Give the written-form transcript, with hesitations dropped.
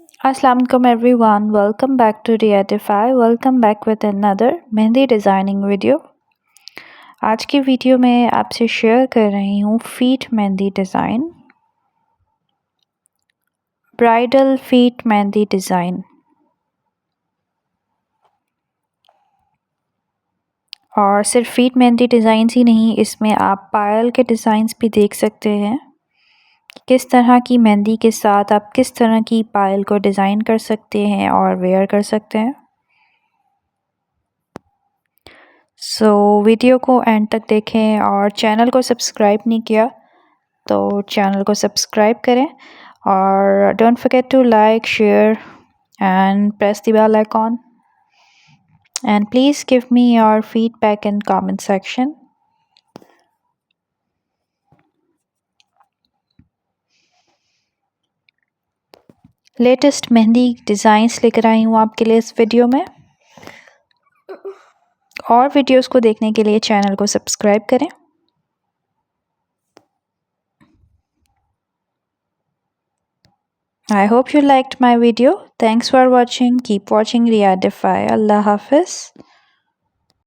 Assalamu alaikum everyone. Welcome back to Reatify. Welcome back with another mehndi designing video. आज की video में आपसे share कर रही हूँ feet mehndi design, bridal feet mehndi design. और सिर्फ फीट मेहंदी डिज़ाइंस ही नहीं, इसमें आप पायल के डिज़ाइंस भी देख सकते हैं। किस तरह की मेहंदी के साथ आप किस तरह की पायल को डिज़ाइन कर सकते हैं और वेयर कर सकते हैं। वीडियो को एंड तक देखें और चैनल को सब्सक्राइब नहीं किया तो चैनल को सब्सक्राइब करें और don't forget to like, share and press the bell icon, and please give me your feedback in comment section. Latest mehndi designs लेकर आई हूँ आपके लिए इस वीडियो में। और वीडियोस को देखने के लिए चैनल को सब्सक्राइब करें। I hope you liked my video. Thanks for watching. Keep watching Reatify. Allah Hafiz.